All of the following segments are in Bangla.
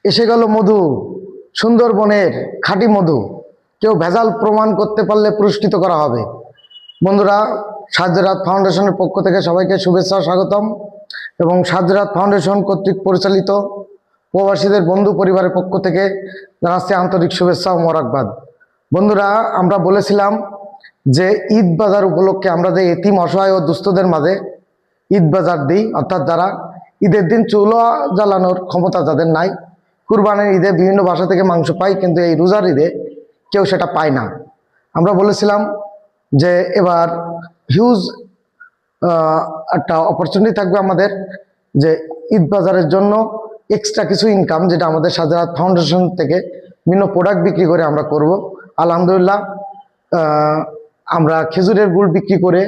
এসে গেল মধু, সুন্দরবনের খাঁটি মধু। কেউ ভেজাল প্রমাণ করতে পারলে পুরস্কৃত করা হবে। বন্ধুরা, সাহায্যরাত ফাউন্ডেশনের পক্ষ থেকে সবাইকে শুভেচ্ছা ও স্বাগতম। এবং সাহায্যরাত ফাউন্ডেশন কর্তৃক পরিচালিত প্রবাসীদের বন্ধু পরিবারের পক্ষ থেকে জানাচ্ছি আন্তরিক শুভেচ্ছা ও মোবারকবাদ। বন্ধুরা, আমরা বলেছিলাম যে ঈদ বাজার উপলক্ষে আমরা যে এতিম, অসহায় ও দুস্থদের মাঝে ঈদ বাজার দিই, অর্থাৎ যারা ঈদের দিন চুলা জ্বালানোর ক্ষমতা যাদের নাই, কুরবানির ঈদে বিভিন্ন বাসা থেকে মাংস পাই, কিন্তু এই রোজার ঈদে কেউ সেটা পায় না। আমরা বলেছিলাম যে এবার হিউজ একটা অপরচুনিটি থাকবে আমাদের, যে ঈদ বাজারের জন্য এক্সট্রা কিছু ইনকাম, যেটা আমাদের সাহায্যরাত ফাউন্ডেশন থেকে বিভিন্ন প্রোডাক্ট বিক্রি করে আমরা করব। আলহামদুলিল্লাহ, আমরা খেজুরের গুড় বিক্রি করে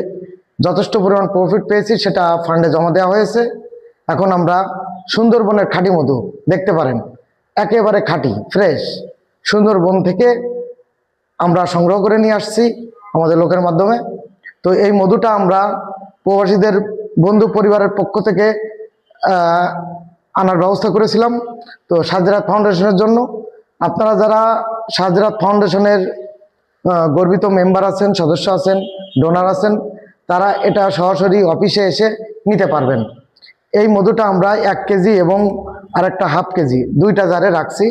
যথেষ্ট পরিমাণ প্রফিট পেয়েছি, সেটা ফান্ডে জমা দেওয়া হয়েছে। এখন আমরা সুন্দরবনের খাঁটি মধু দেখতে পারেন, একেবারে খাঁটি ফ্রেশ সুন্দরবন থেকে আমরা সংগ্রহ করে নিয়ে আসছি আমাদের লোকের মাধ্যমে। তো এই মধুটা আমরা প্রবাসীদের বন্ধু পরিবারের পক্ষ থেকে আনার ব্যবস্থা করেছিলাম। তো সাহায্যরাত ফাউন্ডেশনের জন্য আপনারা যারা সাহায্যরাত ফাউন্ডেশনের গর্বিত মেম্বার আছেন, সদস্য আছেন, ডোনার আছেন, তারা এটা সরাসরি অফিসে এসে নিতে পারবেন। এই মধুটা আমরা 1 কেজি এবং আরেকটা হাফ কেজি দুইটা জারে রাখছি।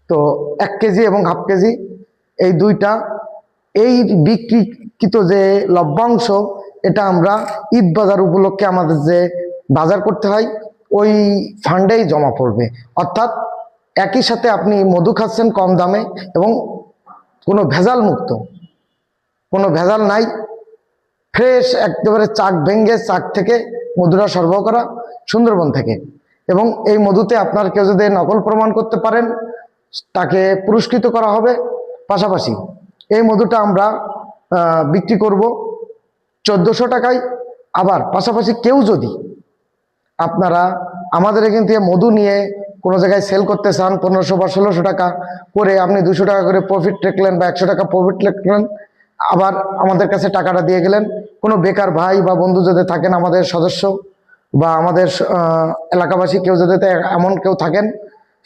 তো 1 কেজি এবং হাফ কেজি এই দুইটা, এই বিক্রিকৃত যে লভ্যাংশ, এটা আমরা ঈদ বাজার উপলক্ষে আমাদের যে বাজার করতে হয় ওই ফান্ডেই জমা পড়বে। অর্থাৎ একই সাথে আপনি মধু খাচ্ছেন কম দামে এবং কোনো ভেজাল মুক্ত, কোনো ভেজাল নাই, ফ্রেশ একেবারে চাক ভেঙ্গে চাক থেকে মধুরা সরবরাহ করা সুন্দরবন থেকে। এবং এই মধুতে আপনার কেউ যদি নকল প্রমাণ করতে পারেন তাকে পুরস্কৃত করা হবে। পাশাপাশি এই মধুটা আমরা বিক্রি করব 1400 টাকায়। আবার পাশাপাশি কেউ যদি আপনারা আমাদের এখান থেকে মধু নিয়ে কোনো জায়গায় সেল করতে চান, 1500 বা 1600 টাকা করে আপনি 200 টাকা করে প্রফিট রাখলেন বা 100 টাকা প্রফিট রাখলেন, আবার আমাদের কাছে টাকাটা দিয়ে গেলেন। কোনো বেকার ভাই বা বন্ধু যদি থাকেন, আমাদের সদস্য বা আমাদের এলাকাবাসী কেউ যদি এমন কেউ থাকেন,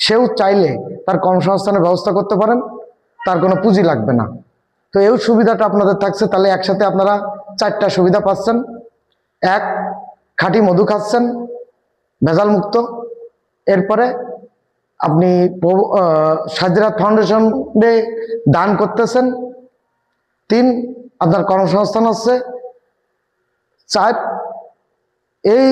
সেও চাইলে তার কর্মসংস্থানের ব্যবস্থা করতে পারেন, তার কোনো পুঁজি লাগবে না। তো এই সুবিধাটা আপনাদের থাকছে, তাহলে একসাথে আপনারা 4টা সুবিধা পাচ্ছেন। 1, খাঁটি মধু খাচ্ছেন ভেজাল মুক্ত। এরপরে আপনি সাহায্যরাত ফাউন্ডেশনে দান করতেছেন। 3, আপনার কর্মসংস্থান হচ্ছে। 4, এই